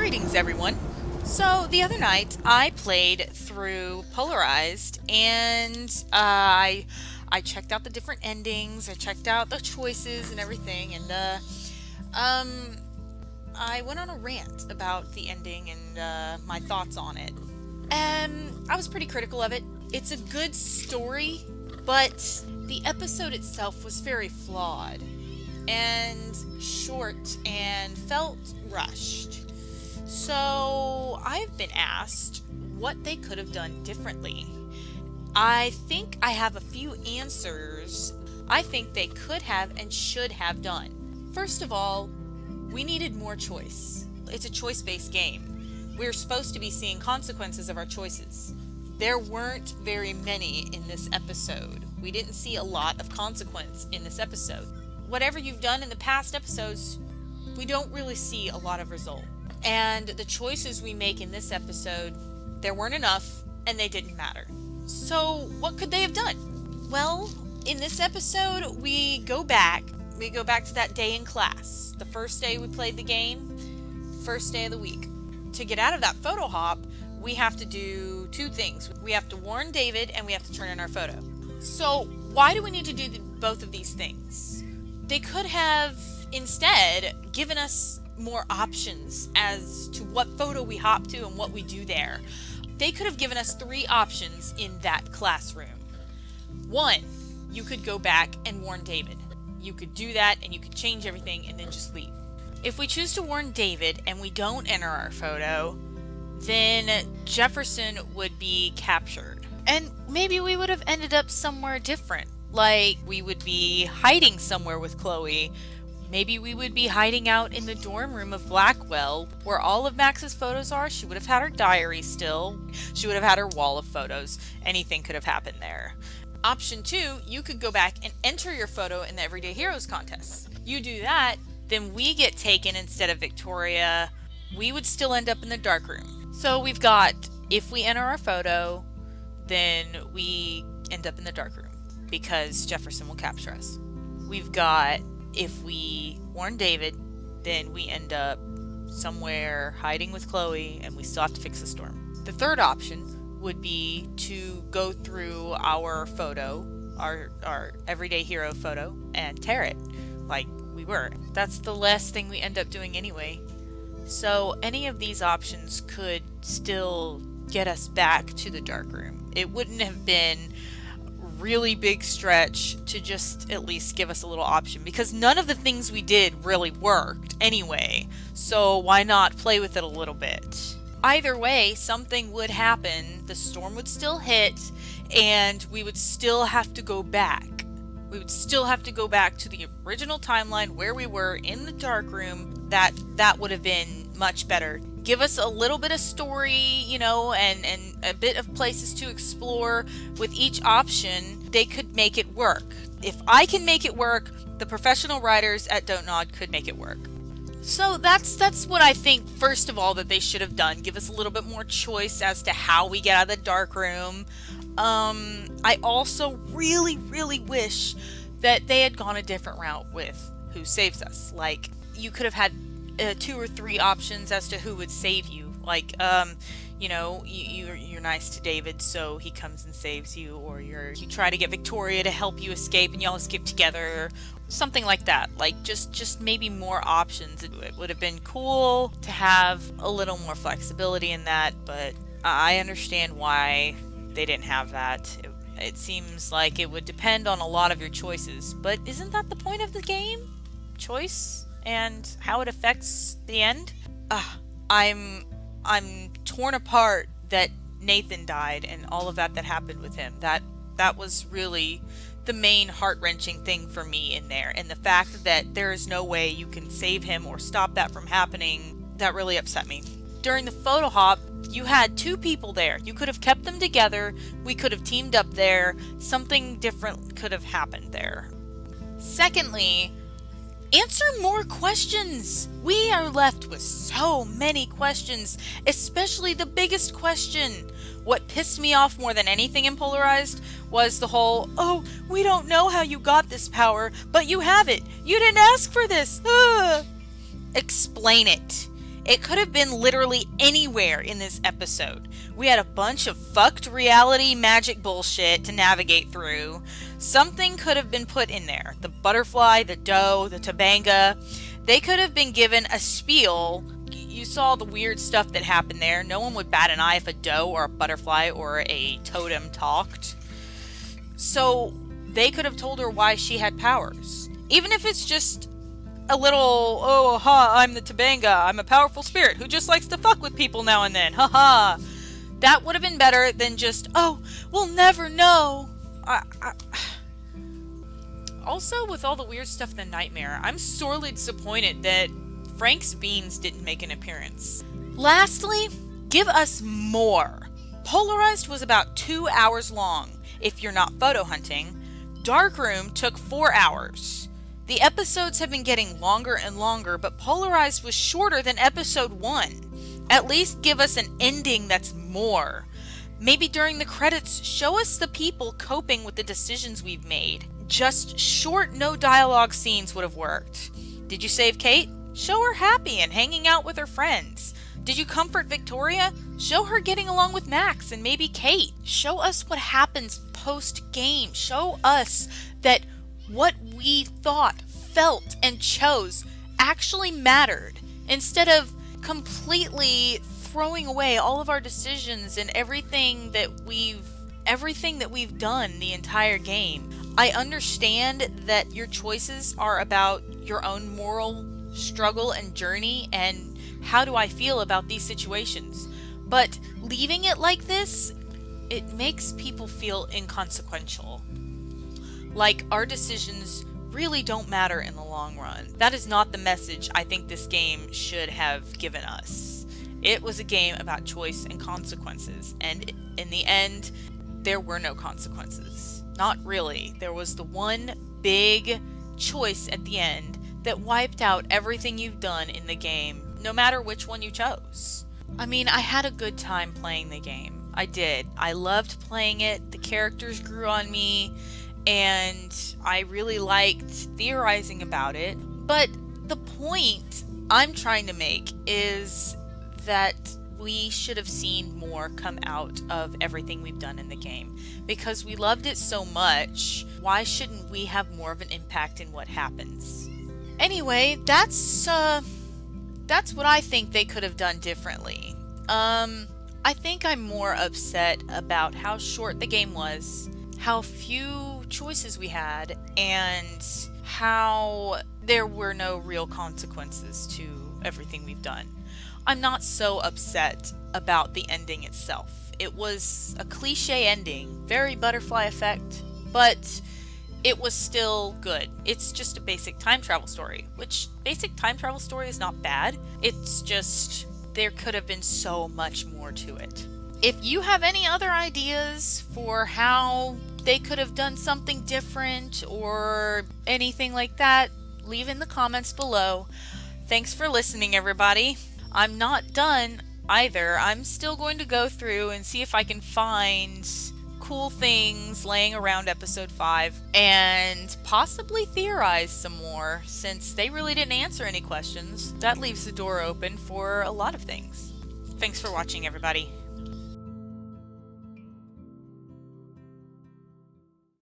Greetings, everyone. So, the other night I played through Polarized and I checked out the different endings, I checked out the choices and everything, and um, I went on a rant about the ending and my thoughts on it. I was pretty critical of it. It's a good story, but the episode itself was very flawed and short and felt rushed. So I've been asked what they could have done differently. I think I have a few answers I think they could have and should have done. First of all, we needed more choice. It's a choice-based game. We're supposed to be seeing consequences of our choices. There weren't very many in this episode. We didn't see a lot of consequence in this episode. Whatever you've done in the past episodes, we don't really see a lot of result. And the choices we make in this episode, there weren't enough and they didn't matter. So what could they have done? Well, in this episode, we go back to that day in class. The first day we played the game, first day of the week. To get out of that photo hop, we have to do two things. We have to warn David and we have to turn in our photo. So why do we need to do both of these things? They could have instead given us more options as to what photo we hop to and what we do there. They could have given us 3 options in that classroom. 1, you could go back and warn David. You could do that and you could change everything and then just leave. If we choose to warn David and we don't enter our photo, then Jefferson would be captured. And maybe we would have ended up somewhere different. Like, we would be hiding somewhere with Chloe. Maybe we would be hiding out in the dorm room of Blackwell, where all of Max's photos are. She would have had her diary still. She would have had her wall of photos. Anything could have happened there. Option 2, you could go back and enter your photo in the Everyday Heroes contest. You do that, then we get taken instead of Victoria. We would still end up in the dark room. So we've got, if we enter our photo, then we end up in the dark room because Jefferson will capture us. We've got, if we warn David, then we end up somewhere hiding with Chloe and we still have to fix the storm. The third option would be to go through our photo, our everyday hero photo, and tear it like we were. That's the last thing we end up doing anyway. So any of these options could still get us back to the dark room. It wouldn't have been really big stretch to just at least give us a little option, because none of the things we did really worked anyway, so why not play with it a little bit? Either way, something would happen, the storm would still hit, and we would still have to go back. We would still have to go back to the original timeline where we were in the dark room. That would have been much better. Give us a little bit of story, and a bit of places to explore. With each option, they could make it work. If I can make it work, the professional writers at Don't Nod could make it work. So that's what I think, first of all, that they should have done. Give us a little bit more choice as to how we get out of the dark room. I also really, really wish that they had gone a different route with who saves us. Like, you could have had 2 or 3 options as to who would save you. Like, you're nice to David, so he comes and saves you, or you try to get Victoria to help you escape, and y'all escape together. Something like that. Like, just maybe more options. It would have been cool to have a little more flexibility in that, but I understand why they didn't have that. It seems like it would depend on a lot of your choices, but isn't that the point of the game? Choice and how it affects the end? I'm torn apart that Nathan died and all of that happened with him. That was really the main heart-wrenching thing for me in there, and the fact that there is no way you can save him or stop that from happening, that really upset me. During the photo hop, you had 2 people there. You could have kept them together. We could have teamed up there. Something different could have happened there. Secondly, answer more questions. We are left with so many questions, especially the biggest question. What pissed me off more than anything in Polarized was the whole, oh, we don't know how you got this power, but you have it. You didn't ask for this. Explain it. It could have been literally anywhere in this episode. We had a bunch of fucked reality magic bullshit to navigate through. Something could have been put in there. The butterfly, the doe, the tabanga. They could have been given a spiel. You saw the weird stuff that happened there. No one would bat an eye if a doe or a butterfly or a totem talked. So they could have told her why she had powers. Even if it's just a little, oh, ha, I'm the tabanga. I'm a powerful spirit who just likes to fuck with people now and then. Ha ha. That would have been better than just, oh, we'll never know. Also, with all the weird stuff in the nightmare, I'm sorely disappointed that Frank's beans didn't make an appearance. Lastly, give us more. Polarized was about 2 hours long, if you're not photo hunting. Darkroom took 4 hours. The episodes have been getting longer and longer, but Polarized was shorter than episode 1. At least give us an ending that's more. Maybe during the credits, show us the people coping with the decisions we've made. Just short, no dialogue scenes would have worked. Did you save Kate? Show her happy and hanging out with her friends. Did you comfort Victoria? Show her getting along with Max and maybe Kate. Show us what happens post-game. Show us that what we thought, felt, and chose actually mattered, instead of completely throwing away all of our decisions and everything that we've done the entire game. I understand that your choices are about your own moral struggle and journey and how do I feel about these situations. But leaving it like this, it makes people feel inconsequential. Like our decisions really don't matter in the long run. That is not the message I think this game should have given us. It was a game about choice and consequences, and in the end, there were no consequences. Not really. There was the one big choice at the end that wiped out everything you've done in the game, no matter which one you chose. I mean, I had a good time playing the game. I did. I loved playing it. The characters grew on me, and I really liked theorizing about it. But the point I'm trying to make is that we should have seen more come out of everything we've done in the game. Because we loved it so much, why shouldn't we have more of an impact in what happens? Anyway, that's what I think they could have done differently. I think I'm more upset about how short the game was, how few choices we had, and how there were no real consequences to everything we've done. I'm not so upset about the ending itself. It was a cliche ending, very butterfly effect, but it was still good. It's just a basic time travel story, which basic time travel story is not bad. It's just there could have been so much more to it. If you have any other ideas for how they could have done something different or anything like that, leave in the comments below. Thanks for listening, everybody. I'm not done either. I'm still going to go through and see if I can find cool things laying around episode 5 and possibly theorize some more, since they really didn't answer any questions. That leaves the door open for a lot of things. Thanks for watching, everybody.